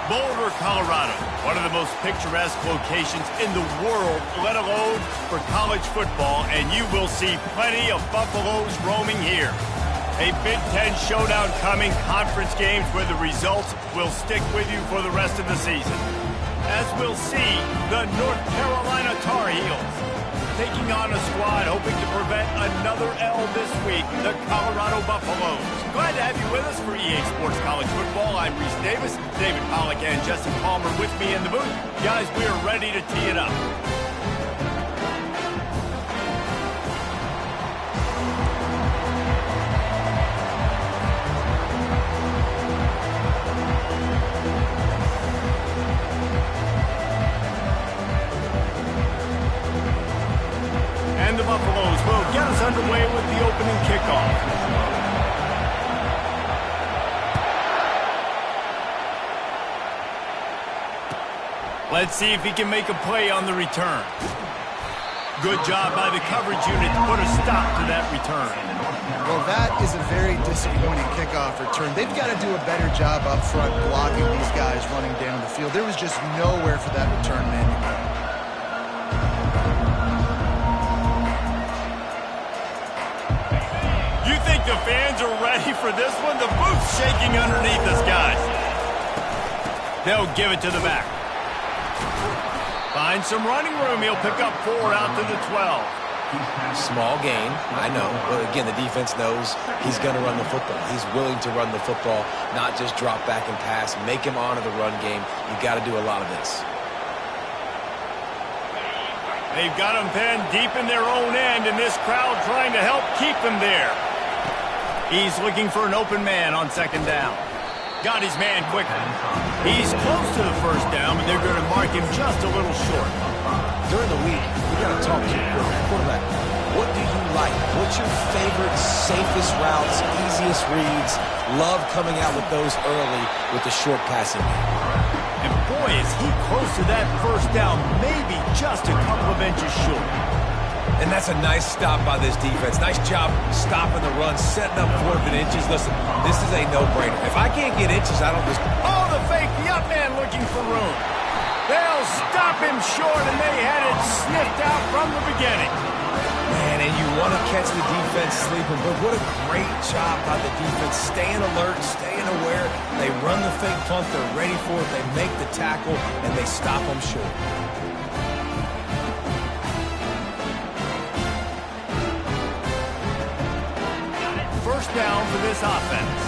Boulder, Colorado, one of the most picturesque locations in the world, let alone for college football, and you will see plenty of Buffaloes roaming here. A Big Ten showdown coming, conference games where the results will stick with you for the rest of the season. As we'll see, the North Carolina Tar Heels taking on a squad hoping to prevent another L this week, the Colorado Buffaloes. Glad to have you with us for EA Sports College Football. I'm Reese Davis, David Pollack and Justin Palmer with me in the booth. Guys, we are ready to tee it up. And the Buffaloes will get us underway with the opening kickoff. Let's see if he can make a play on the return. Good job by the coverage unit to put a stop to that return. Well, that is a very disappointing kickoff return. They've got to do a better job up front blocking these guys running down the field. There was just nowhere for that return man to go. You think the fans are ready for this one? The booth's shaking underneath us, guys. They'll give it to the back. Find some running room. He'll pick up 4 out to the 12. Small gain, I know. But again, the defense knows he's going to run the football. He's willing to run the football, not just drop back and pass. Make him honor the run game. You got to do a lot of this. They've got him penned deep in their own end, and this crowd trying to help keep him there. He's looking for an open man on second down. Got his man quickly. He's close to the first down, but they're going to mark him just a little short. During the week, we got to talk to your quarterback. What do you like? What's your favorite, safest routes, easiest reads? Love coming out with those early with the short passing game. And boy, is he close to that first down, maybe just a couple of inches short. And that's a nice stop by this defense. Nice job stopping the run, setting up 4th and inches. Listen, this is a no-brainer. If I can't get inches, I don't just... Oh, the fake, the up man looking for room. They'll stop him short, and they had it sniffed out from the beginning. Man, and you want to catch the defense sleeping, but what a great job by the defense. Staying alert, staying aware. They run the fake punt, they're ready for it, they make the tackle, and they stop them short. First down for this offense.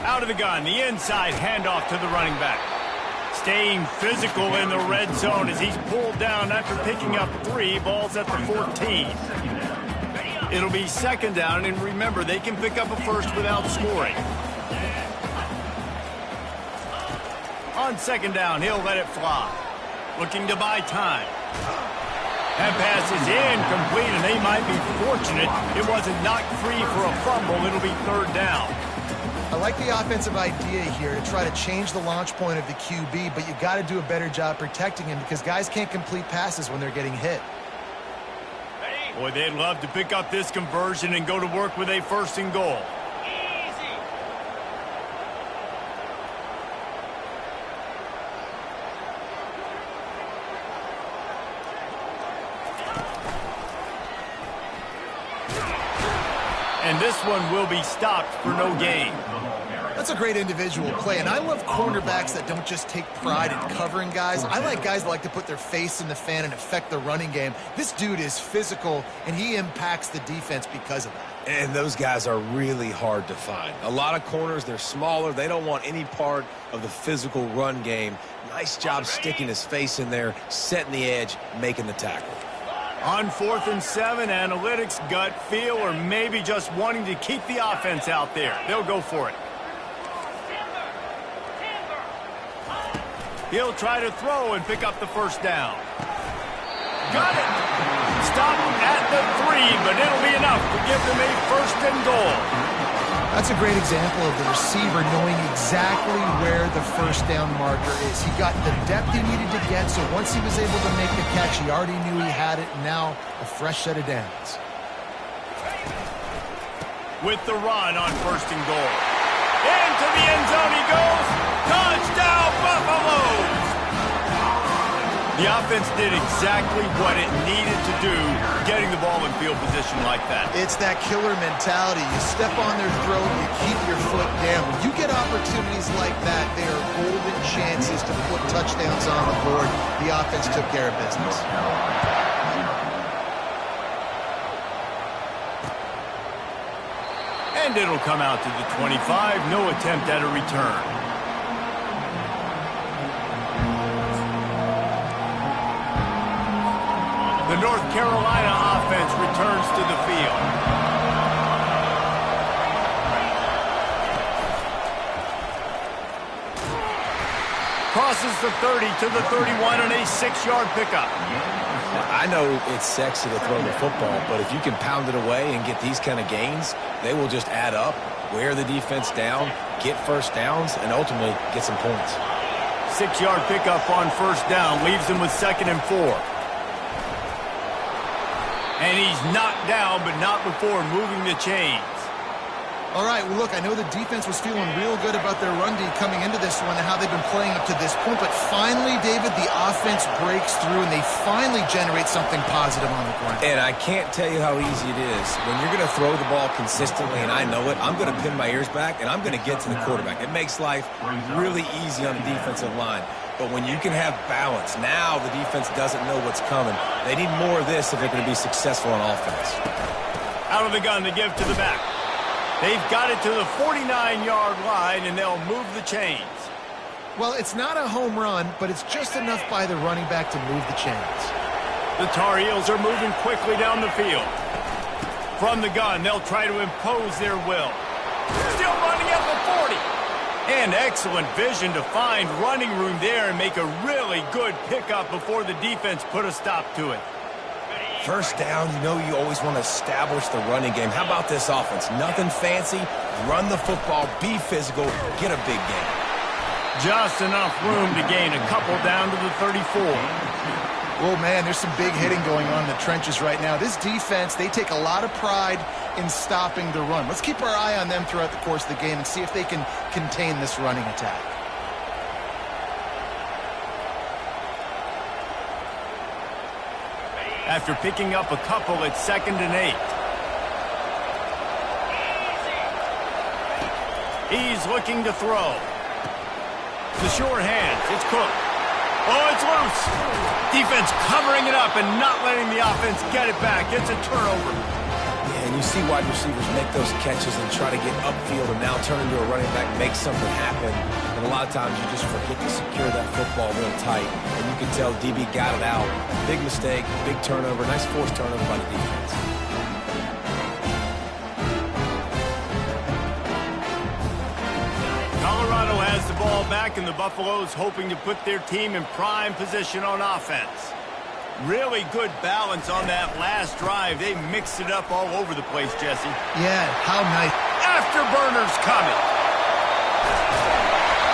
Out of the gun, the inside handoff to the running back. Staying physical in the red zone as he's pulled down after picking up 3 balls at the 14. It'll be second down, and remember, they can pick up a first without scoring. On second down, he'll let it fly. Looking to buy time. That pass is incomplete, and they might be fortunate it wasn't knocked free for a fumble. It'll be third down. I like the offensive idea here to try to change the launch point of the QB, but you got to do a better job protecting him because guys can't complete passes when they're getting hit. Boy, they'd love to pick up this conversion and go to work with a 1st and goal. And this one will be stopped for no gain. That's a great individual play, and I love cornerbacks that don't just take pride in covering guys. I like guys that like to put their face in the fan and affect the running game. This dude is physical, and he impacts the defense because of that. And those guys are really hard to find. A lot of corners, they're smaller. They don't want any part of the physical run game. Nice job sticking his face in there, setting the edge, making the tackle. On 4th and 7, analytics, gut feel, or maybe just wanting to keep the offense out there. They'll go for it. He'll try to throw and pick up the first down. Got it! Stop at the 3, but it'll be enough to give them a 1st and goal. That's a great example of the receiver knowing exactly where the first down marker is. He got the depth he needed to get, so once he was able to make the catch, he already knew he had it, and now a fresh set of downs. With the run on 1st and goal. Into the end zone he goes. Touchdown, Buffaloes! The offense did exactly what it needed to do, getting the ball in field position like that. It's that killer mentality. You step on their throat, you keep your foot down. When you get opportunities like that, they are golden chances to put touchdowns on the board. The offense took care of business. And it'll come out to the 25. No attempt at a return. The North Carolina offense returns to the field. Crosses the 30 to the 31 and a 6-yard pickup. I know it's sexy to throw the football, but if you can pound it away and get these kind of gains, they will just add up, wear the defense down, get first downs, and ultimately get some points. 6-yard pickup on first down leaves him with 2nd and 4. And he's knocked down, but not before moving the chains. All right, well, look, I know the defense was feeling real good about their run D coming into this one and how they've been playing up to this point, but finally, David, the offense breaks through and they finally generate something positive on the ground. And I can't tell you how easy it is. When you're going to throw the ball consistently, and I know it, I'm going to pin my ears back, and I'm going to get to the quarterback. It makes life really easy on the defensive line. But when you can have balance, now the defense doesn't know what's coming. They need more of this if they're going to be successful on offense. Out of the gun to give to the back. They've got it to the 49-yard line, and they'll move the chains. Well, it's not a home run, but it's just enough by the running back to move the chains. The Tar Heels are moving quickly down the field. From the gun, they'll try to impose their will. Still running at the 40. And excellent vision to find running room there and make a really good pickup before the defense put a stop to it. First down, you know you always want to establish the running game. How about this offense? Nothing fancy. Run the football, be physical, get a big gain. Just enough room to gain a couple down to the 34. Oh, man, there's some big hitting going on in the trenches right now. This defense, they take a lot of pride in stopping the run. Let's keep our eye on them throughout the course of the game and see if they can contain this running attack. After picking up a couple, it's 2nd and 8. He's looking to throw. The short hands, it's Cook. Oh, it's loose. Defense covering it up and not letting the offense get it back. It's a turnover. Yeah, and you see wide receivers make those catches and try to get upfield and now turn into a running back, make something happen. And a lot of times you just forget to secure that football real tight. And you can tell DB got it out. Big mistake, big turnover, nice forced turnover by the defense. Colorado has the ball back, and the Buffaloes hoping to put their team in prime position on offense. Really good balance on that last drive. They mixed it up all over the place, Jesse. Yeah, how nice. Afterburners coming.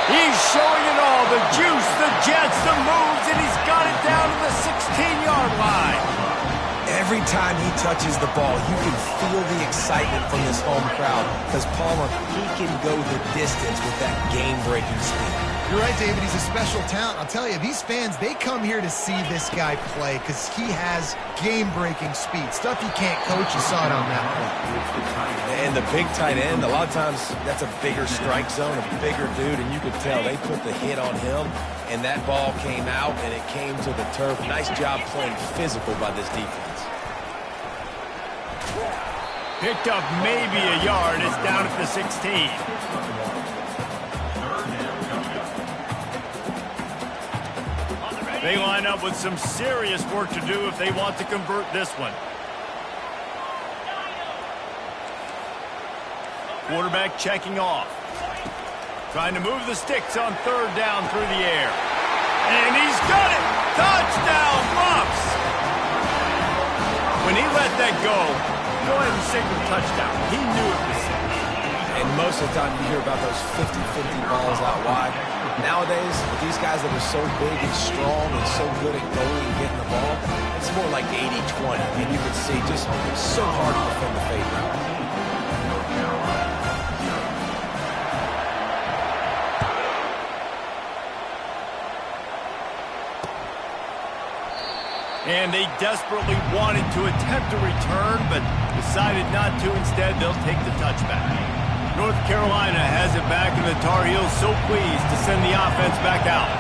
He's showing it all. The juice, the jets, the moves, and he's got it down to the 16-yard line. Every time he touches the ball, you can feel the excitement from this home crowd because Palmer, he can go the distance with that game-breaking speed. You're right, David. He's a special talent. I'll tell you, these fans, they come here to see this guy play because he has game-breaking speed. Stuff you can't coach. You saw it on that play. And the big tight end, a lot of times that's a bigger strike zone, a bigger dude, and you could tell they put the hit on him, and that ball came out, and it came to the turf. Nice job playing physical by this defense. Picked up maybe a yard. It's down at the 16. They line up with some serious work to do if they want to convert this one. Quarterback checking off. Trying to move the sticks on 3rd down through the air. And he's got it! Touchdown, Buffs! When he let that go ahead and signal touchdown. He knew it was safe. And most of the time you hear about those 50-50 balls out wide. Nowadays, with these guys that are so big and strong and so good at going and getting the ball, it's more like 80-20. And you can see just so hard to defend the fade route. And they desperately wanted to attempt a return, but decided not to. Instead, they'll take the touchback. North Carolina has it back, and the Tar Heels so pleased to send the offense back out.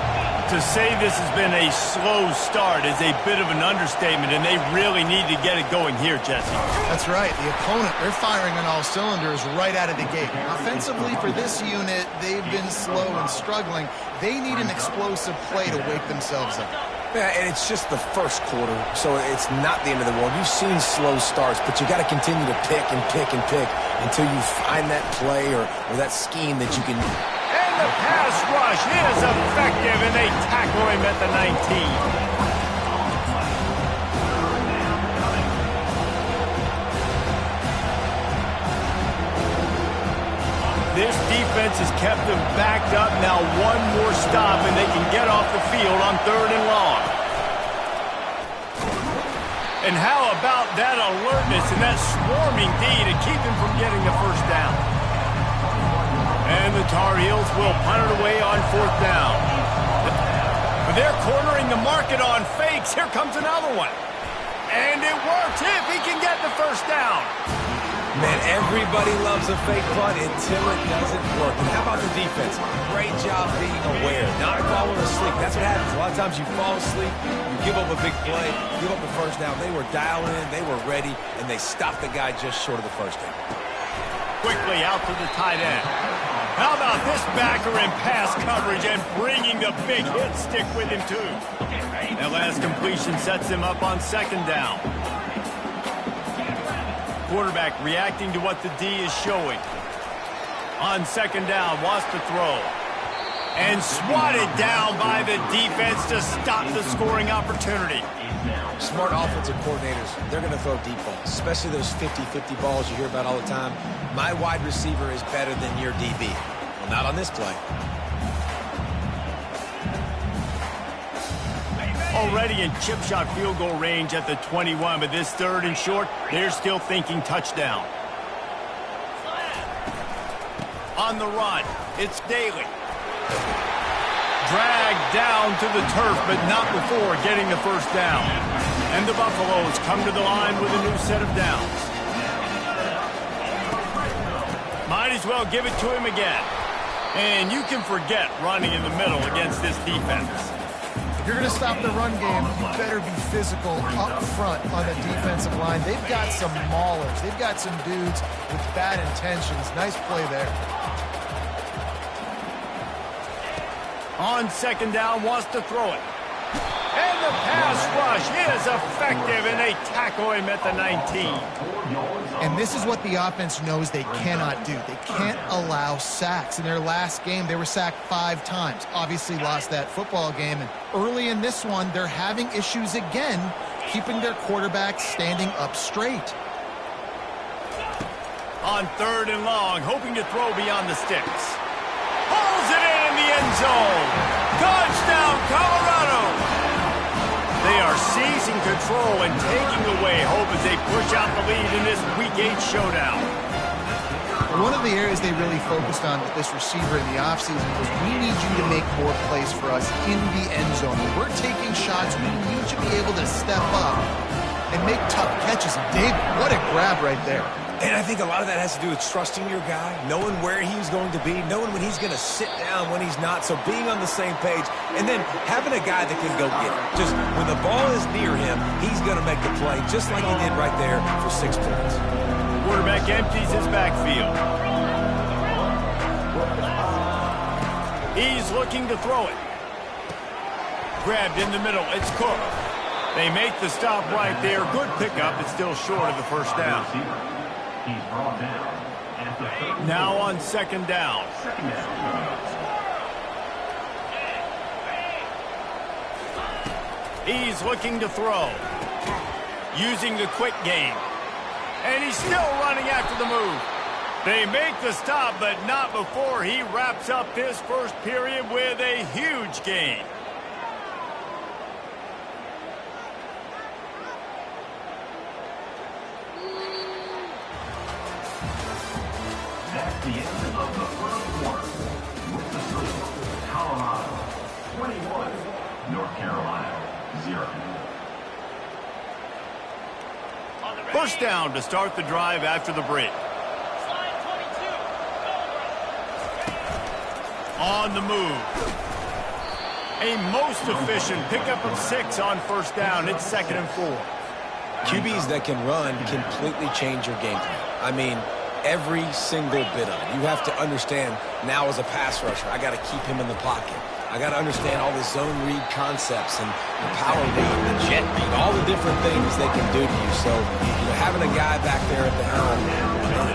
To say this has been a slow start is a bit of an understatement, and they really need to get it going here, Jesse. That's right. The opponent, they're firing on all cylinders right out of the gate. Offensively, for this unit, they've been slow and struggling. They need an explosive play to wake themselves up. Yeah, and it's just the first quarter, so it's not the end of the world. You've seen slow starts, but you got to continue to pick and pick and pick until you find that play or that scheme that you can. And the pass rush is effective, and they tackle him at the 19. This defense has kept them backed up. Now one more stop, and they can get off the field on 3rd and long. And how about that alertness and that swarming D to keep him from getting the first down? And the Tar Heels will punt it away on 4th down. They're cornering the market on fakes. Here comes another one. And it works if he can get the first down. Man, everybody loves a fake punt until it doesn't work. And how about the defense? Great job being aware, not falling asleep. That's what happens. A lot of times you fall asleep, you give up a big play, give up the first down. They were dialing in, they were ready, and they stopped the guy just short of the first down. Quickly out to the tight end. How about this backer in pass coverage and bringing the big hit stick with him, too? That last completion sets him up on 2nd down. Quarterback reacting to what the D is showing. On 2nd down, wants to throw. And swatted down by the defense to stop the scoring opportunity. Smart offensive coordinators, they're going to throw deep balls, especially those 50-50 balls you hear about all the time. My wide receiver is better than your DB. Well, not on this play. Already in chip shot field goal range at the 21, but this 3rd and short, they're still thinking touchdown. On the run, it's Daly. Dragged down to the turf, but not before getting the first down. And the Buffaloes come to the line with a new set of downs. Might as well give it to him again. And you can forget running in the middle against this defense. If you're going to stop the run game, you better be physical up front on the defensive line. They've got some maulers. They've got some dudes with bad intentions. Nice play there. On 2nd down, wants to throw it. And the pass rush is effective, and they tackle him at the 19. And this is what the offense knows they cannot do. They can't allow sacks. In their last game, they were sacked 5 times. Obviously lost that football game. And early in this one, they're having issues again, keeping their quarterback standing up straight. On 3rd and long, hoping to throw beyond the sticks. Pulls it in the end zone. Touchdown, Colorado. They are seizing control and taking away hope as they push out the lead in this Week 8 showdown. One of the areas they really focused on with this receiver in the offseason was we need you to make more plays for us in the end zone. When we're taking shots, we need you to be able to step up and make tough catches. And David, what a grab right there. And I think a lot of that has to do with trusting your guy, knowing where he's going to be, knowing when he's going to sit down, when he's not. So being on the same page, and then having a guy that can go get it. Just when the ball is near him, he's going to make the play, just like he did right there for 6 points. Quarterback empties his backfield. He's looking to throw it. Grabbed in the middle. It's Cook. They make the stop right there. Good pickup. It's still short of the first down. He's brought down at the 30. Now on 2nd down. He's looking to throw. Using the quick game. And he's still running after the move. They make the stop, but not before he wraps up this first period with a huge gain. That's the end of the first quarter. With the score, Colorado 21, North Carolina 0. First down to start the drive after the break. On the move. A most efficient pickup of 6 on first down. It's 2nd and 4. QBs that can run completely change your game plan. I mean, every single bit of it. You have to understand now as a pass rusher, I got to keep him in the pocket. I got to understand all the zone read concepts and the power read, the jet read, all the different things they can do to you. So, having a guy back there at the helm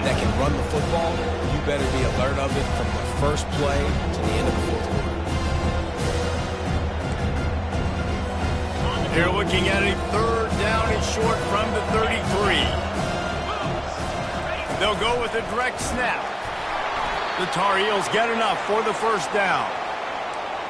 that can run the football, you better be alert of it from the first play to the end of the fourth quarter. They're looking at a 3rd down and short from the 33. They'll go with a direct snap. The Tar Heels get enough for the first down.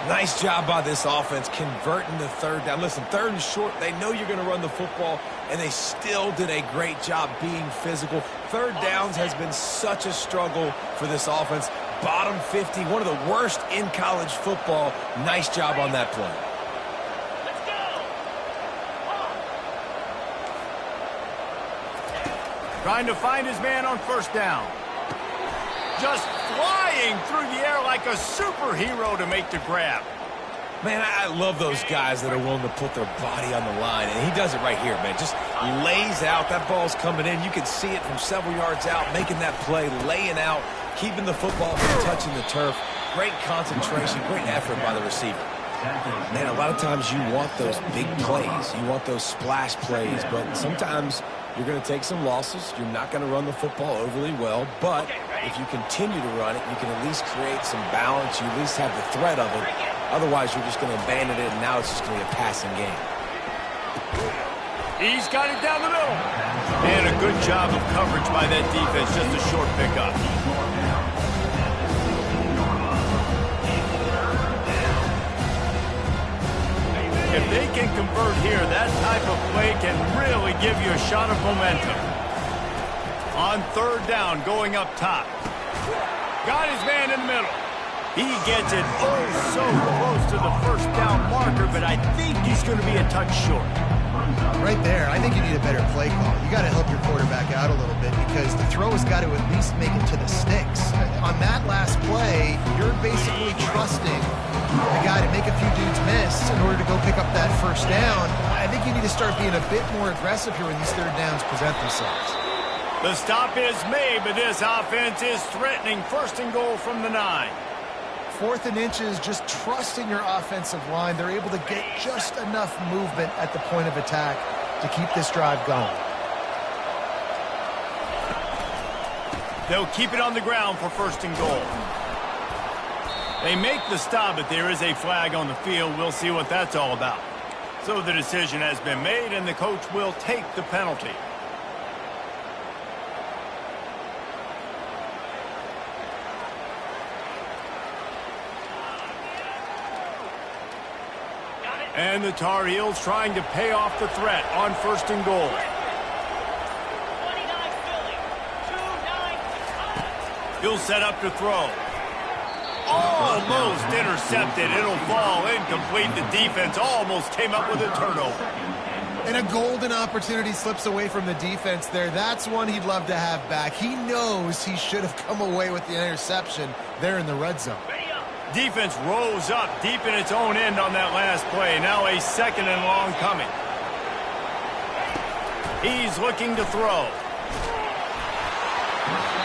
Nice job by this offense converting the 3rd down. Listen, 3rd and short, they know you're going to run the football, and they still did a great job being physical. 3rd downs has been such a struggle for this offense. Bottom 50, one of the worst in college football. Nice job on that play. Trying to find his man on first down. Just flying through the air like a superhero to make the grab. Man, I love those guys that are willing to put their body on the line, and he does it right here, man. Just lays out. That ball's coming in. You can see it from several yards out, making that play, laying out, keeping the football from touching the turf. Great concentration, great effort by the receiver. Man, a lot of times you want those big plays. You want those splash plays, but sometimes you're going to take some losses. You're not going to run the football overly well, but if you continue to run it, you can at least create some balance. You at least have the threat of it. Otherwise, you're just going to abandon it, and now it's just going to be a passing game. He's got it down the middle. And a good job of coverage by that defense. Just a short pickup. If they can convert here, that type of play can really give you a shot of momentum. On 3rd down, going up top. Got his man in the middle. He gets it so close to the first down marker, but I think he's going to be a touch short. Right there, I think you need a better play call. You got to help your quarterback out a little bit because the throw has got to at least make it to the sticks. On that last play, you're basically trusting the guy to make a few dudes miss in order to go pick up that first down. I think you need to start being a bit more aggressive here when these 3rd downs present themselves. The stop is made, but this offense is threatening 1st and goal from the 9. 4th and inches, just trusting your offensive line. They're able to get just enough movement at the point of attack to keep this drive going. They'll keep it on the ground for 1st and goal. They make the stop, but there is a flag on the field. We'll see what that's all about. So the decision has been made, and the coach will take the penalty. And the Tar Heels trying to pay off the threat on 1st and goal. He'll set up to throw. Almost intercepted. It'll fall incomplete. The defense almost came up with a turnover. And a golden opportunity slips away from the defense there. That's one he'd love to have back. He knows he should have come away with the interception there in the red zone. Defense rose up deep in its own end on that last play. Now a 2nd and long coming. He's looking to throw.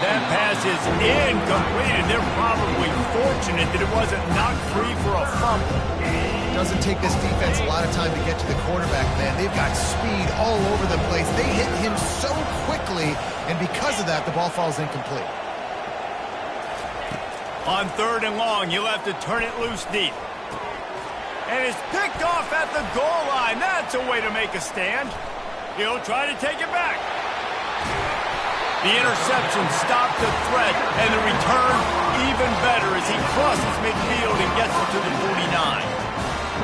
That pass is incomplete, and they're probably fortunate that it wasn't knocked free for a fumble. Doesn't take this defense a lot of time to get to the quarterback, man. They've got speed all over the place. They hit him so quickly, and because of that, the ball falls incomplete. On 3rd and long, you'll have to turn it loose deep. And it's picked off at the goal line. That's a way to make a stand. He'll try to take it back. The interception stopped the threat, and the return even better as he crosses midfield and gets it to the 49.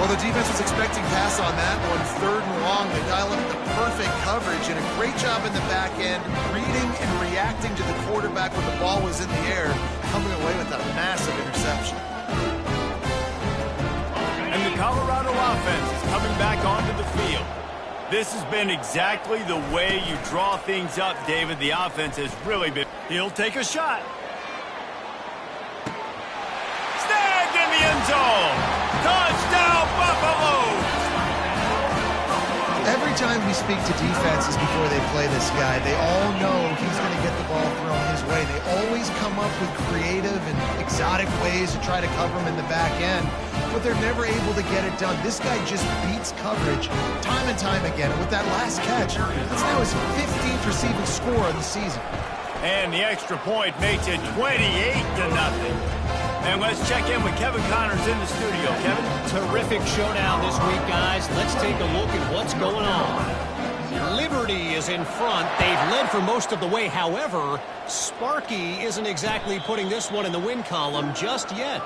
Well, the defense was expecting pass on that one. 3rd and long, they dial up the perfect coverage and a great job in the back end, reading and reacting to the quarterback when the ball was in the air, coming away with a massive interception. And the Colorado offense is coming back onto the field. This has been exactly the way you draw things up, David. The offense has really been... He'll take a shot. Snagged in the end zone. Touchdown, Buffalo! Every time we speak to defenses before they play this guy, they all know he's going to get the ball thrown his way. They always come up with creative and exotic ways to try to cover him in the back end, but they're never able to get it done. This guy just beats coverage time and time again. And with that last catch, that's now his 15th receiving score of the season. And the extra point makes it 28-0. And let's check in with Kevin Connors in the studio. Kevin? Terrific showdown this week, guys. Let's take a look at what's going on. Liberty is in front. They've led for most of the way. However, Sparky isn't exactly putting this one in the win column just yet.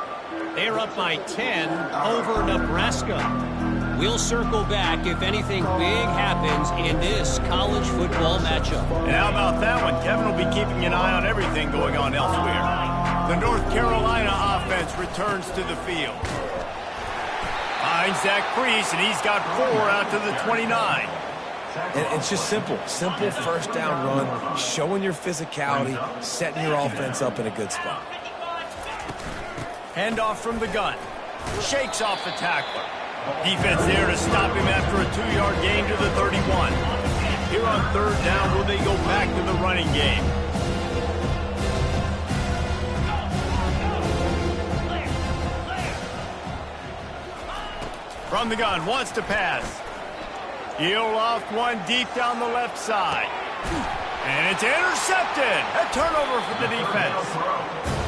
They're up by 10 over Nebraska. We'll circle back if anything big happens in this college football matchup. And how about that one? Kevin will be keeping an eye on everything going on elsewhere. The North Carolina offense returns to the field. Finds Zach Priest, and he's got 4 out to the 29. And it's just simple first down run, showing your physicality, setting your offense up in a good spot. Handoff from the gun. Shakes off the tackler. Defense there to stop him after a 2-yard gain to the 31. Here on third down, will they go back to the running game? From the gun, wants to pass. He'll loft one deep down the left side. And it's intercepted. A turnover for the defense.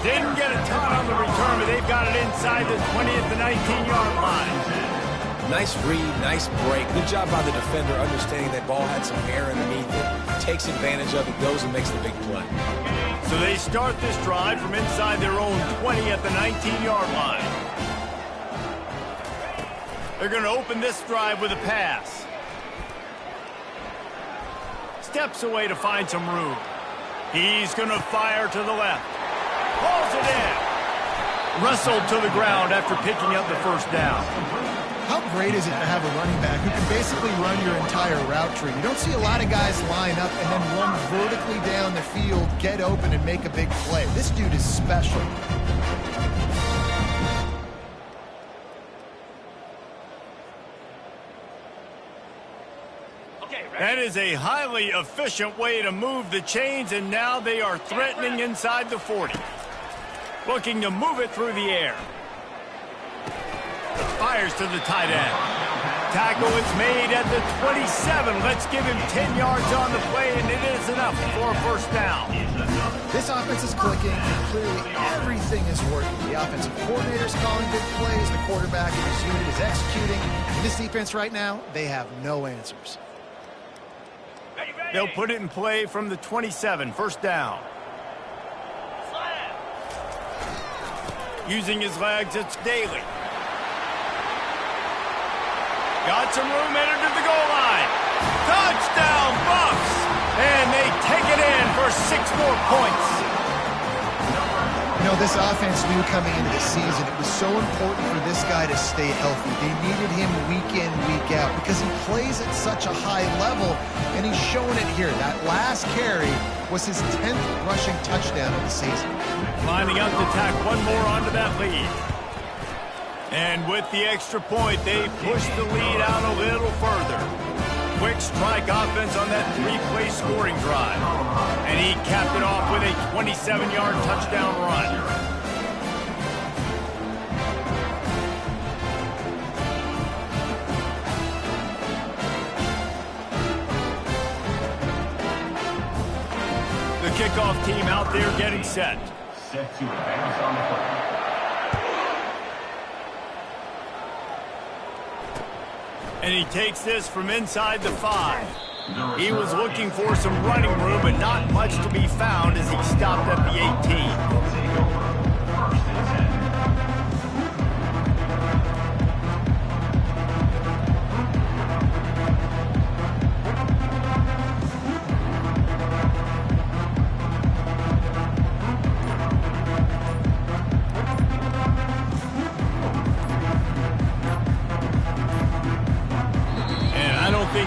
Didn't get a ton on the return, but they've got it inside the 20 at the 19-yard line. Nice read, nice break. Good job by the defender understanding that ball had some air underneath it. Takes advantage of it, goes and makes the big play. So they start this drive from inside their own 20 at the 19-yard line. They're going to open this drive with a pass. Steps away to find some room. He's going to fire to the left. Pulls it in. Wrestled to the ground after picking up the first down. How great is it to have a running back who can basically run your entire route tree? You don't see a lot of guys line up and then run vertically down the field, get open, and make a big play. This dude is special. That is a highly efficient way to move the chains, and now they are threatening inside the 40. Looking to move it through the air. Fires to the tight end. Tackle is made at the 27. Let's give him 10 yards on the play, and it is enough for a first down. This offense is clicking, and clearly everything is working. The offensive coordinator's calling good plays. The quarterback in his unit is executing. In this defense right now, they have no answers. They'll put it in play from the 27, first down. Using his legs, it's Daly. Got some room, entered to the goal line. Touchdown, Buffs! And they take it in for 6 more points. You know, this offense knew coming into the season it was so important for this guy to stay healthy. They needed him week in, week out because he plays at such a high level, and he's showing it here. That last carry was his 10th rushing touchdown of the season. Lining up to tack one more onto that lead. And with the extra point, they push the lead out a little further. Quick strike offense on that 3-play scoring drive. And he capped it off with a 27-yard touchdown run. The kickoff team out there getting set. Set to advance on the play. And he takes this from inside the 5. He was looking for some running room, but not much to be found as he stopped at the 18.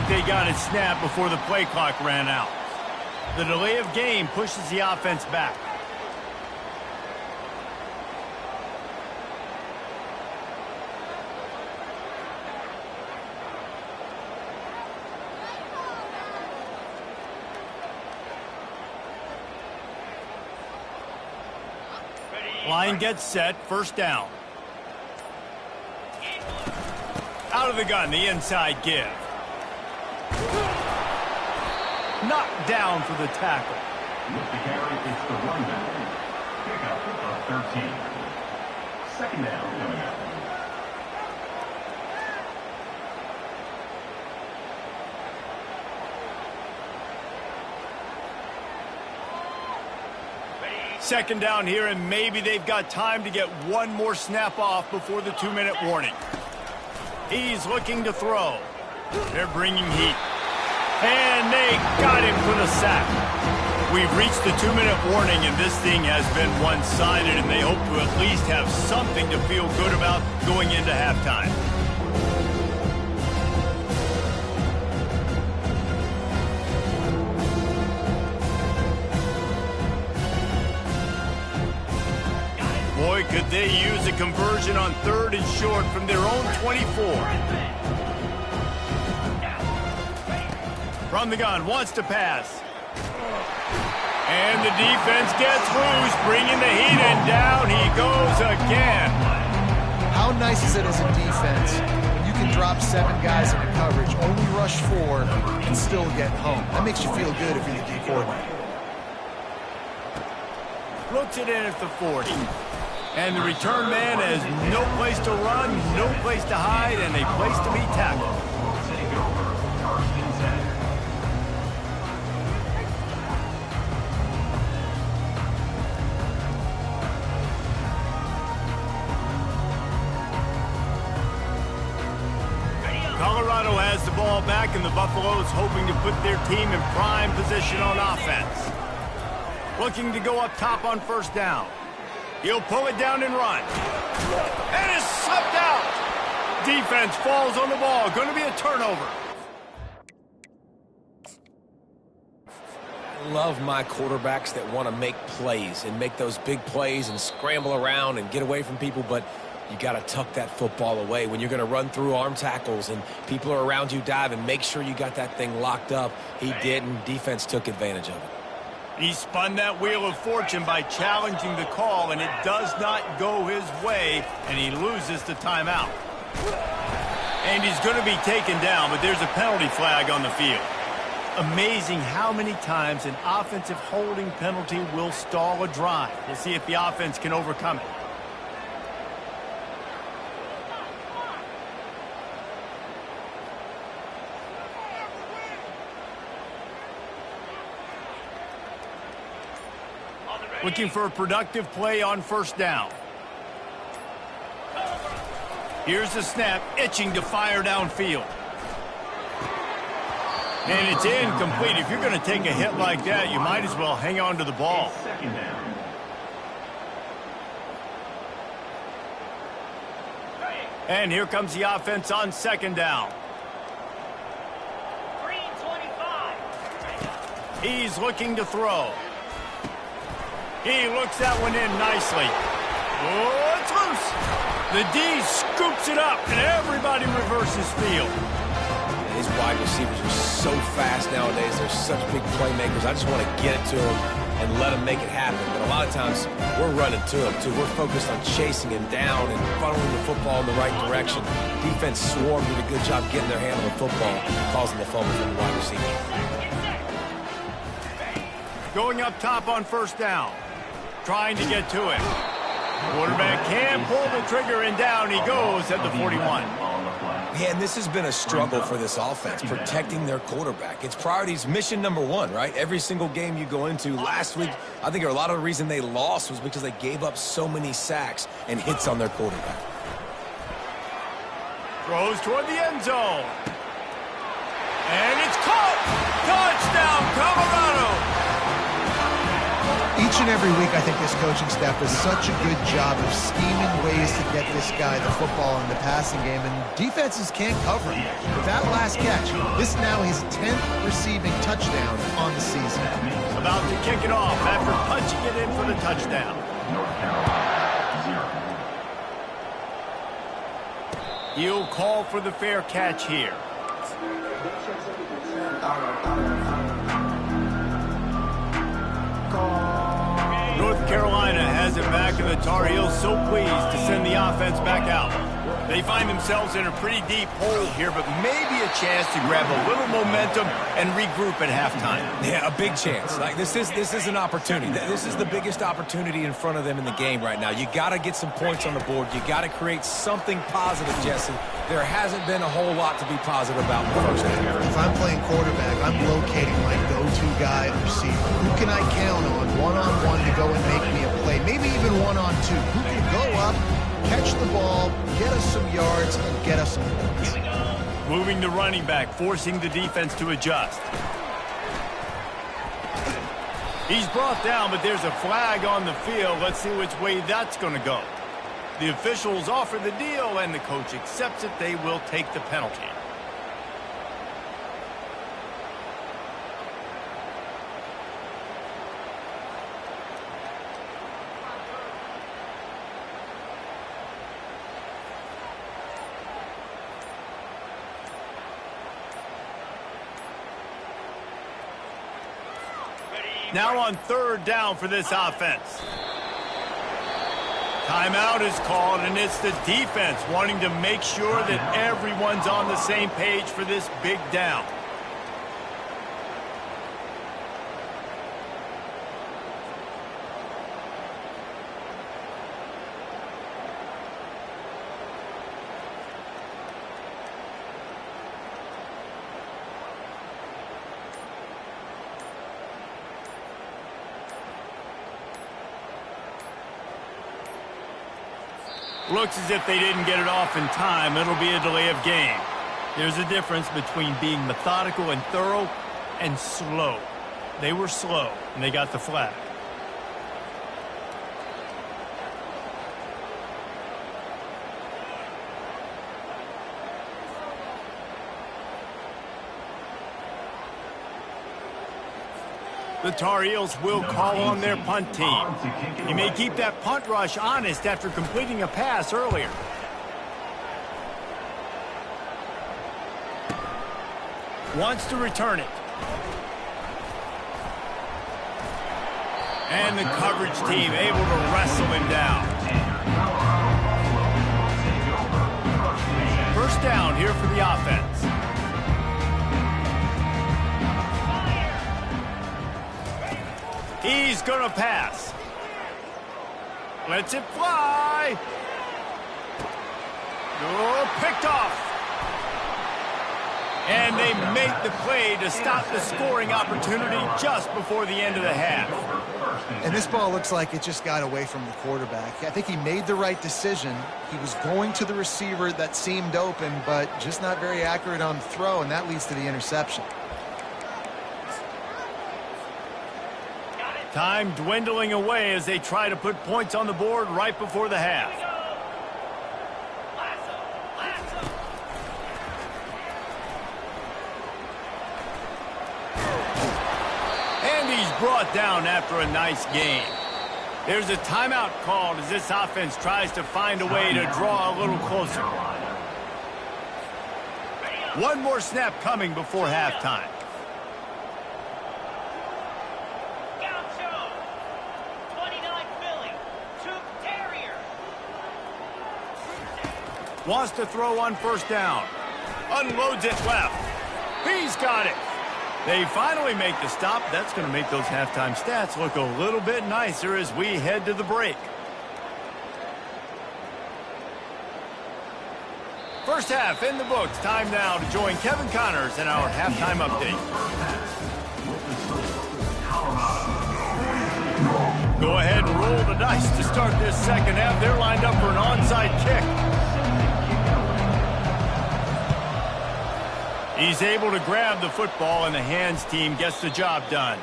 They got snap before the play clock ran out. The delay of game pushes the offense back. Line gets set, first down. Out of the gun, the inside give. Knocked down for the tackle. With the carry, it's the running back. Pickup of 13. Second down coming up. Second down here, and maybe they've got time to get one more snap off before the 2-minute warning. He's looking to throw. They're bringing heat. And they got him for the sack. We've reached the 2-minute warning, and this thing has been one-sided, and they hope to at least have something to feel good about going into halftime. Boy, could they use a conversion on 3rd and short from their own 24. From the gun, wants to pass. And the defense gets loose, bringing the heat, and down he goes again. How nice is it as a defense when you can drop 7 guys into coverage, only rush 4, and still get home? That makes you feel good if you're the D coordinator. Looks it in at the 40. And the return man has no place to run, no place to hide, and a place to be tackled. Take over, first and 10. Colorado has the ball back, and the Buffaloes hoping to put their team in prime position on offense. Looking to go up top on first down. He'll pull it down and run. And is slipped out. Defense falls on the ball. Going to be a turnover. I love my quarterbacks that want to make plays and make those big plays and scramble around and get away from people, but you got to tuck that football away. When you're going to run through arm tackles and people are around you diving, make sure you got that thing locked up. He didn't. Defense took advantage of it. He spun that wheel of fortune by challenging the call, and it does not go his way, and he loses the timeout. And he's going to be taken down, but there's a penalty flag on the field. Amazing how many times an offensive holding penalty will stall a drive. We'll see if the offense can overcome it. Looking for a productive play on first down. Here's the snap, itching to fire downfield. And it's incomplete. If you're going to take a hit like that, you might as well hang on to the ball. Second down. And here comes the offense on second down. He's looking to throw. He looks that one in nicely. Oh, it's loose. The D scoops it up, and everybody reverses field. His wide receivers are so fast nowadays. They're such big playmakers. I just want to get it to them and let them make it happen. But a lot of times, we're running to him, too. We're focused on chasing him down and funneling the football in the right direction. Defense swarmed, did a good job getting their hand on the football, causing the fumble from the wide receiver. Going up top on first down. Trying to get to it. Quarterback can pull the trigger, and down he goes at the 41. Man, this has been a struggle for this offense, protecting their quarterback. It's priorities, mission number 1, right? Every single game you go into. Last week, I think a lot of the reason they lost was because they gave up so many sacks and hits on their quarterback. Throws toward the end zone. And it's caught! Touchdown, Colorado! Each Each and every week, I think this coaching staff does such a good job of scheming ways to get this guy the football in the passing game, and defenses can't cover him. With that last catch, this now his 10th receiving touchdown on the season. About to kick it off after punching it in for the touchdown. North Carolina, 0. He'll call for the fair catch here. North Carolina has it back, and the Tar Heels so pleased to send the offense back out. They find themselves in a pretty deep hole here, but maybe a chance to grab a little momentum and regroup at halftime. Yeah, a big chance. Like this is an opportunity. This is the biggest opportunity in front of them in the game right now. You got to get some points on the board. You got to create something positive, Jesse. There hasn't been a whole lot to be positive about in the first half. If I'm playing quarterback, I'm locating my go-to guy at receiver. Who can I count on one-on-one to go and make me a play? Maybe even one-on-two. Who can go up, catch the ball, get us some yards, and get us some points? Moving the running back, forcing the defense to adjust. He's brought down, but there's a flag on the field. Let's see which way that's going to go. The officials offer the deal, and the coach accepts it. They will take the penalty. Now on third down for this offense. Timeout is called, and it's the defense wanting to make sure that everyone's on the same page for this big down. Looks as if they didn't get it off in time. It'll be a delay of game. There's a difference between being methodical and thorough and slow. They were slow, and they got the flag. The Tar Heels will call on their punt team. He may keep that punt rush honest after completing a pass earlier. Wants to return it. And the coverage team able to wrestle him down. First down here for the offense. He's going to pass. Lets it fly. Oh, picked off. And they make the play to stop the scoring opportunity just before the end of the half. And this ball looks like it just got away from the quarterback. I think he made the right decision. He was going to the receiver that seemed open, but just not very accurate on the throw, and that leads to the interception. Time dwindling away as they try to put points on the board right before the half. And he's brought down after a nice gain. There's a timeout called as this offense tries to find a way to draw a little closer. One more snap coming before halftime. Wants to throw on first down. Unloads it left. He's got it. They finally make the stop. That's going to make those halftime stats look a little bit nicer as we head to the break. First half in the books. Time now to join Kevin Connors in our halftime update. Go ahead and roll the dice to start this second half. They're lined up for an onside kick. He's able to grab the football, and the hands team gets the job done.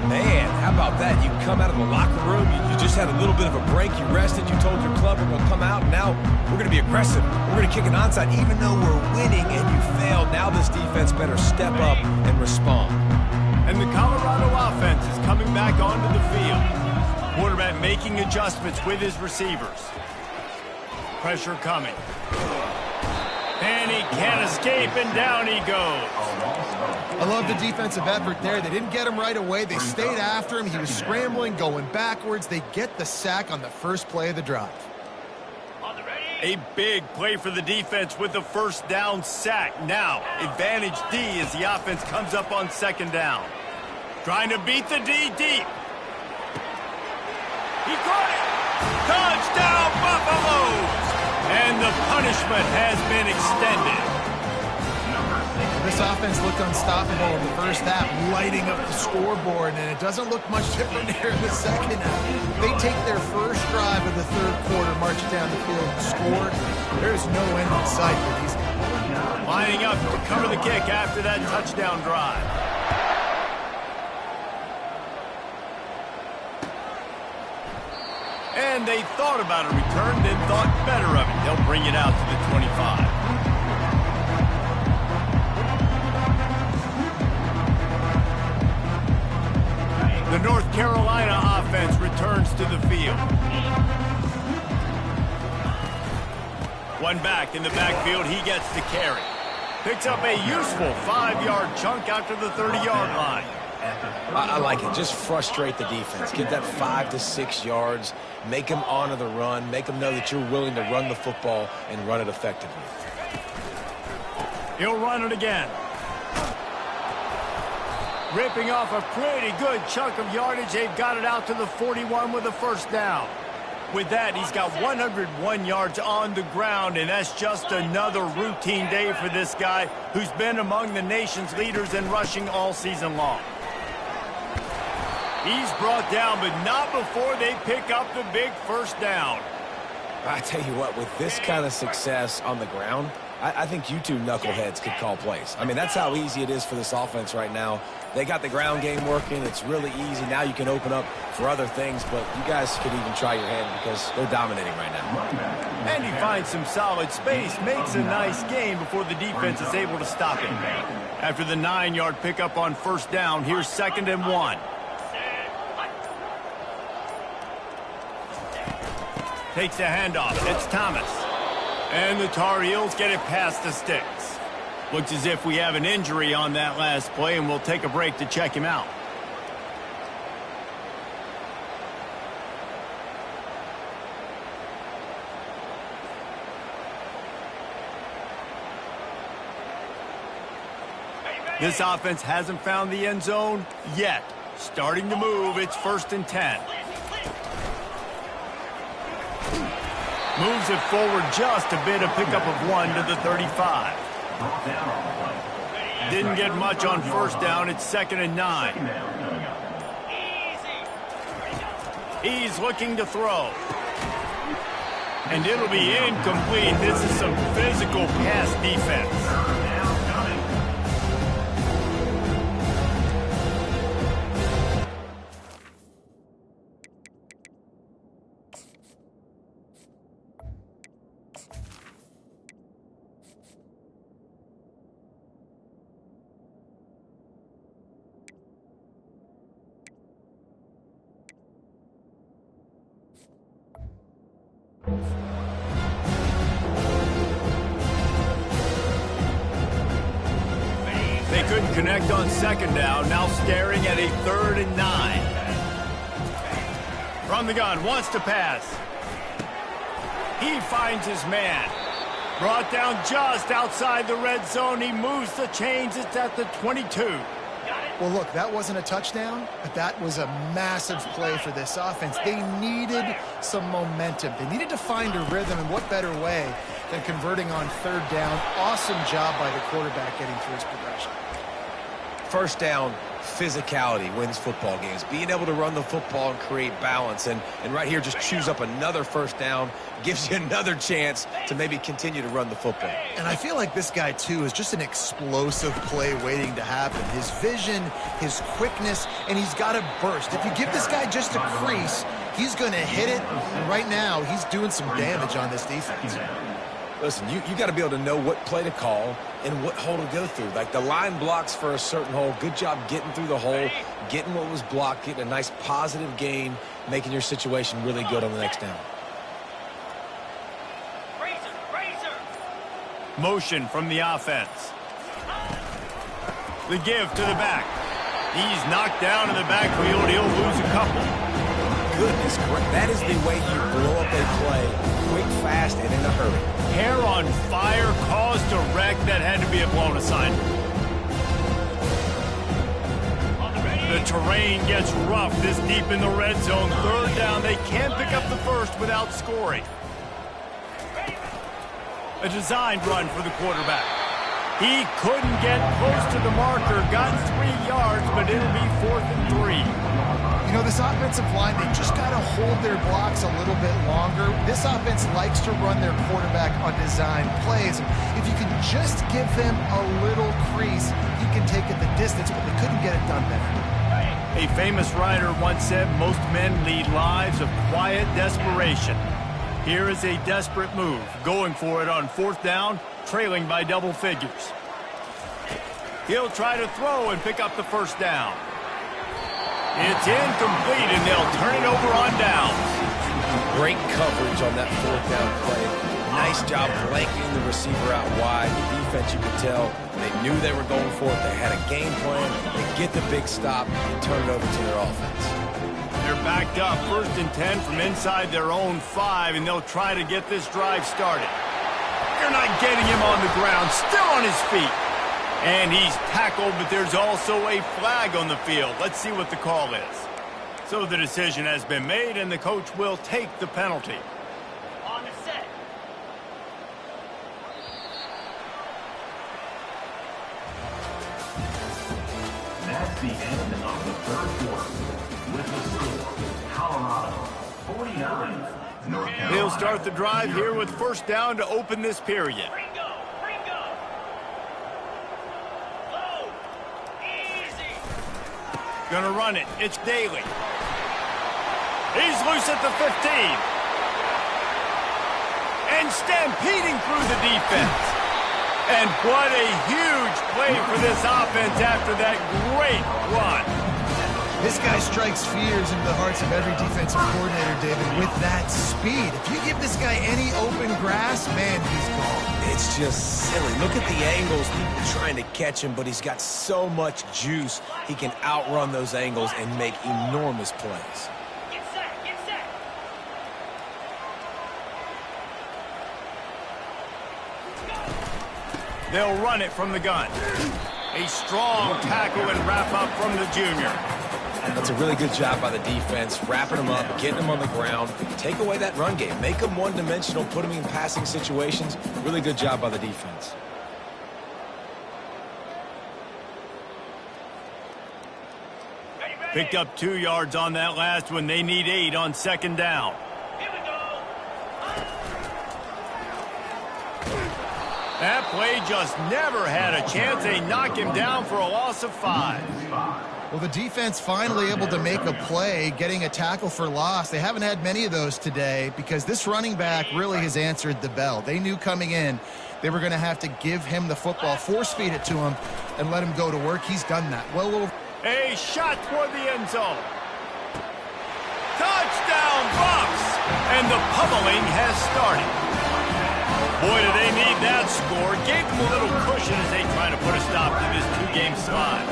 Man, how about that? You come out of the locker room, you just had a little bit of a break, you rested, you told your club we're going to come out, and now we're going to be aggressive. We're going to kick an onside even though we're winning and you failed. Now this defense better step up and respond. And the Colorado offense is coming back onto the field. Quarterback making adjustments with his receivers. Pressure coming. And he can't escape, and down he goes. I love the defensive effort there. They didn't get him right away. They stayed after him. He was scrambling, going backwards. They get the sack on the first play of the drive. A big play for the defense with the first down sack. Now, advantage D as the offense comes up on second down. Trying to beat the D deep. He caught it. Touchdown, Buffaloes! And the punishment has been extended. This offense looked unstoppable in the first half, lighting up the scoreboard, and it doesn't look much different here in the second half. They take their first drive of the third quarter, march it down the field, and score. There's no end in sight for these guys. Lining up to cover the kick after that touchdown drive. And they thought about a return, then thought better of it. They'll bring it out to the 25. The North Carolina offense returns to the field. One back in the backfield, he gets the carry. Picks up a useful 5-yard chunk after the 30-yard line. I like it. Just frustrate the defense. Get that 5 to 6 yards. Make them honor the run. Make them know that you're willing to run the football and run it effectively. He'll run it again. Ripping off a pretty good chunk of yardage. They've got it out to the 41 with a first down. With that, he's got 101 yards on the ground, and that's just another routine day for this guy who's been among the nation's leaders in rushing all season long. He's brought down, but not before they pick up the big first down. I tell you what, with this kind of success on the ground, I think you two knuckleheads could call plays. I mean, that's how easy it is for this offense right now. They got the ground game working. It's really easy. Now you can open up for other things, but you guys could even try your hand because they're dominating right now. And he finds some solid space, makes a nice gain before the defense is able to stop him. After the 9-yard pickup on first down, here's 2nd and 1. Takes the handoff. It's Thomas. And the Tar Heels get it past the sticks. Looks as if we have an injury on that last play, and we'll take a break to check him out. This offense hasn't found the end zone yet. Starting to move. It's 1st and 10. Moves it forward just a bit, a pickup of 1 to the 35. Didn't get much on first down. It's 2nd and 9. He's looking to throw. And it'll be incomplete. This is some physical pass defense. They couldn't connect on second down. Now staring at a 3rd and 9. From the gun, wants to pass. He finds his man. Brought down just outside the red zone. He moves the chains. It's at the 22. Well, look, that wasn't a touchdown, but that was a massive play for this offense. They needed some momentum. They needed to find a rhythm, and what better way than converting on 3rd down. Awesome job by the quarterback getting through his progression. First down, physicality wins football games. Being able to run the football and create balance. And right here, just choose up another first down, gives you another chance to maybe continue to run the football. And I feel like this guy, too, is just an explosive play waiting to happen. His vision, his quickness, and he's got a burst. If you give this guy just a crease, he's going to hit it. And right now, he's doing some damage on this defense. Listen, you got to be able to know what play to call and what hole to go through. Like the line blocks for a certain hole. Good job getting through the hole, getting what was blocked, getting a nice positive gain, making your situation really good on the next down. Motion from the offense. The give to the back. He's knocked down in the backfield. He'll lose a couple. Goodness, that is the way you blow up a play, quick, fast, and in a hurry. Hair on fire, caused a wreck. That had to be a blown assignment. The terrain gets rough this deep in the red zone. Third down, they can't pick up the first without scoring. A designed run for the quarterback. He couldn't get close to the marker, got 3 yards, but it'll be 4th and 3. You know, this offensive line, they just got to hold their blocks a little bit longer. This offense likes to run their quarterback on design plays. If you can just give him a little crease, he can take it the distance, but they couldn't get it done there. A famous writer once said, most men lead lives of quiet desperation. Here is a desperate move, going for it on 4th down, trailing by double figures. He'll try to throw and pick up the first down. It's incomplete, and they'll turn it over on downs. Great coverage on that 4th down play. Nice job blanketing the receiver out wide. The defense, you could tell, they knew they were going for it. They had a game plan. They get the big stop and turn it over to their offense. They're backed up, 1st and 10 from inside their own 5, and they'll try to get this drive started. They're not getting him on the ground, still on his feet. And he's tackled, but there's also a flag on the field. Let's see what the call is. So the decision has been made, and the coach will take the penalty. On the set. That's the end of the 3rd quarter. With the score, Colorado 49, North Carolina. They'll start the drive here with 1st down to open this period. Gonna run it. It's Daly. He's loose at the 15. And stampeding through the defense. And what a huge play for this offense after that great run. This guy strikes fears into the hearts of every defensive coordinator, David, with that speed. If you give this guy any open grass, man, he's gone. It's just silly. Look at the angles, people trying to catch him, but he's got so much juice. He can outrun those angles and make enormous plays. Get set, get set. They'll run it from the gun. A strong tackle and wrap up from the junior. That's a really good job by the defense, wrapping them up, getting them on the ground, take away that run game, make them one-dimensional, put them in passing situations. Really good job by the defense. Picked up 2 yards on that last one. They need 8 on 2nd down. Here we go. That play just never had a chance. They knock him down for a loss of 5. Well, the defense finally able to make a play, getting a tackle for loss. They haven't had many of those today because this running back really has answered the bell. They knew coming in they were going to have to give him the football, force feed it to him, and let him go to work. He's done that. Well, over. A shot toward the end zone. Touchdown, Bucs! And the pummeling has started. Boy, do they need that score. Gave them a little cushion as they try to put a stop to this 2-game slide.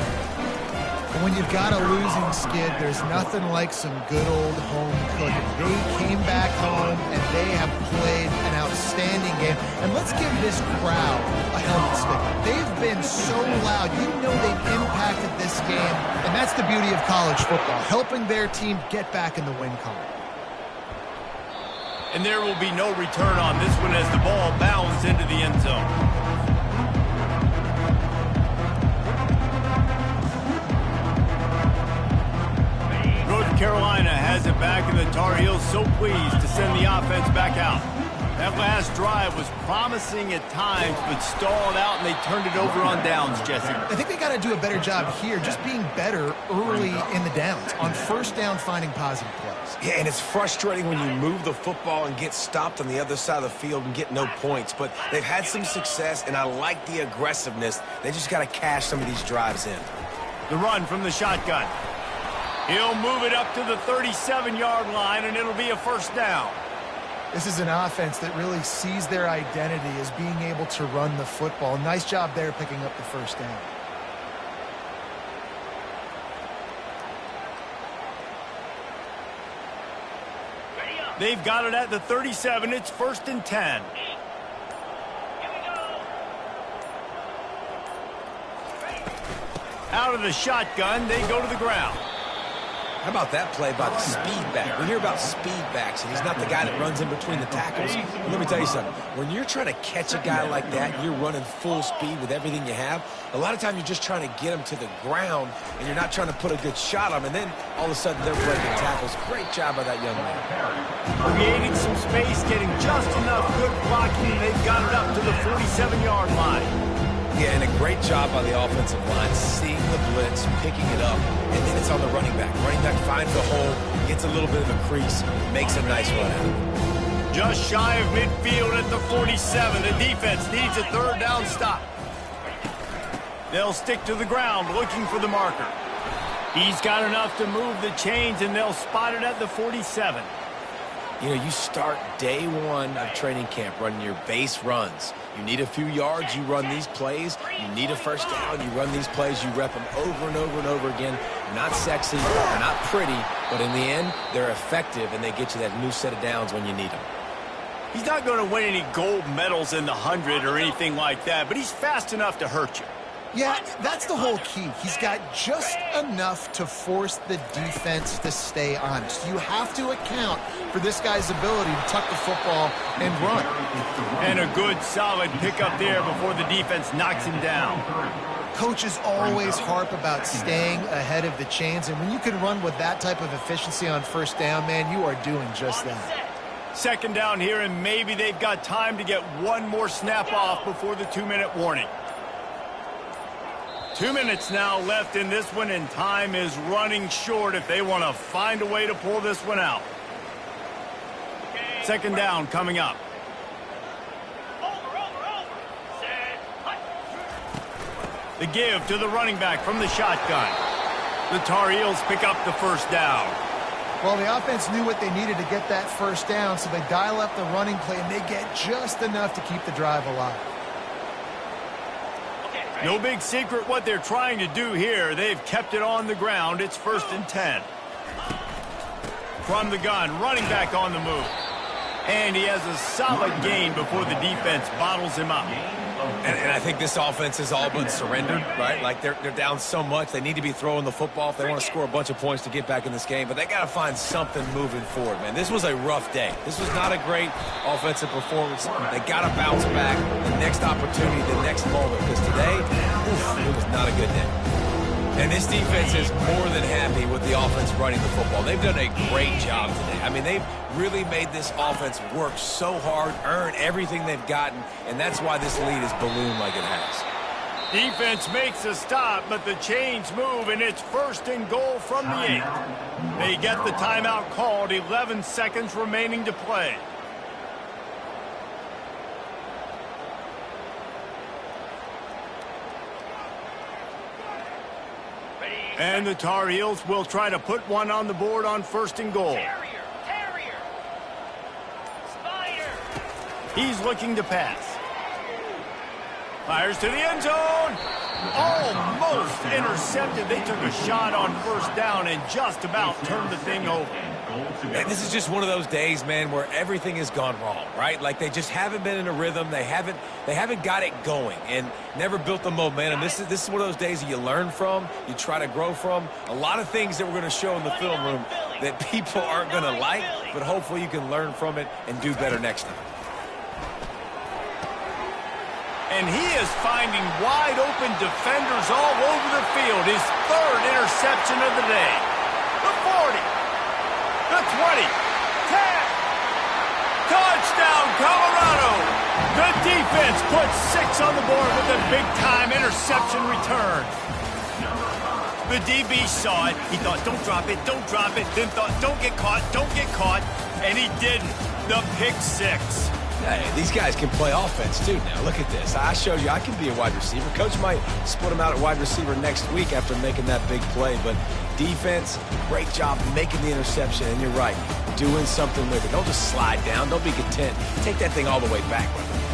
When you've got a losing skid, there's nothing like some good old home cooking. They came back home, and they have played an outstanding game. And let's give this crowd a helmet stick. They've been so loud. You know they've impacted this game, and that's the beauty of college football, helping their team get back in the win column. And there will be no return on this one as the ball bounds into the end zone. Carolina has it back, and the Tar Heels so pleased to send the offense back out. That last drive was promising at times, but stalled out, and they turned it over on downs, Jesse. I think they got to do a better job here, just being better early in the downs, on first down finding positive plays. Yeah, and it's frustrating when you move the football and get stopped on the other side of the field and get no points. But they've had some success, and I like the aggressiveness. They just got to cash some of these drives in. The run from the shotgun. He'll move it up to the 37-yard line, and it'll be a first down. This is an offense that really sees their identity as being able to run the football. Nice job there picking up the first down. They've got it at the 37. It's 1st and 10. Out of the shotgun, they go to the ground. How about that play by the speed back? We hear about speed backs, and he's not the guy that runs in between the tackles. But let me tell you something. When you're trying to catch a guy like that, and you're running full speed with everything you have, a lot of times you're just trying to get him to the ground, and you're not trying to put a good shot on him, and then all of a sudden they're breaking tackles. Great job by that young man. Creating some space, getting just enough good blocking. They've got it up to the 47-yard line. Yeah, and a great job by the offensive line, seeing the blitz, picking it up, and then it's on the running back. Running back finds the hole, gets a little bit of a crease, makes a nice run out of it. Just shy of midfield at the 47. The defense needs a third down stop. They'll stick to the ground looking for the marker. He's got enough to move the chains, and they'll spot it at the 47. You know, you start day one of training camp running your base runs. You need a few yards, you run these plays. You need a first down, you run these plays. You rep them over and over and over again. Not sexy, they're not pretty, but in the end, they're effective, and they get you that new set of downs when you need them. He's not going to win any gold medals in the 100 or anything like that, but he's fast enough to hurt you. Yeah, that's the whole key. He's got just enough to force the defense to stay honest. You have to account for this guy's ability to tuck the football and run. And a good, solid pickup there before the defense knocks him down. Coaches always harp about staying ahead of the chains, and when you can run with that type of efficiency on first down, man, you are doing just that. Second down here, and maybe they've got time to get one more snap off before the 2-minute warning. 2 minutes now left in this one, and time is running short if they want to find a way to pull this one out. Second down coming up. The give to the running back from the shotgun. The Tar Heels pick up the first down. Well, the offense knew what they needed to get that first down, so they dial up the running play, and they get just enough to keep the drive alive. No big secret what they're trying to do here. They've kept it on the ground. It's 1st and 10. From the gun, running back on the move. And he has a solid gain before the defense bottles him up. And I think this offense is all but surrendered, right? Like they're down so much. They need to be throwing the football if they want to score a bunch of points to get back in this game. But they got to find something moving forward, man. This was a rough day. This was not a great offensive performance. They got to bounce back the next opportunity, the next moment. Because today, it was not a good day. And this defense is more than happy with the offense running the football. They've done a great job today. I mean, they've really made this offense work so hard, earn everything they've gotten, and that's why this lead is ballooned like it has. Defense makes a stop, but the chains move, and it's 1st and goal from the 8. They get the timeout called, 11 seconds remaining to play. And the Tar Heels will try to put one on the board on 1st and goal. Terrier. Spider. He's looking to pass. Fires to the end zone. Almost intercepted. They took a shot on 1st down and just about turned the thing over. And this is just one of those days, man, where everything has gone wrong, right? Like they just haven't been in a rhythm. They haven't got it going and never built the momentum. This is one of those days that you learn from, you try to grow from. A lot of things that we're going to show in the film room that people aren't going to like, but hopefully you can learn from it and do better next time. And he is finding wide open defenders all over the field. His 3rd interception of the day. The 40. 20, 10. Touchdown, Colorado. The defense puts 6 on the board with a big-time interception return. The DB saw it. He thought, don't drop it, don't drop it. Then thought, don't get caught. And he didn't. The pick 6. Hey, these guys can play offense, too, now. Look at this. I showed you I can be a wide receiver. Coach might split him out at wide receiver next week after making that big play. But defense, great job making the interception. And you're right, doing something with it. Don't just slide down. Don't be content. Take that thing all the way back, brother.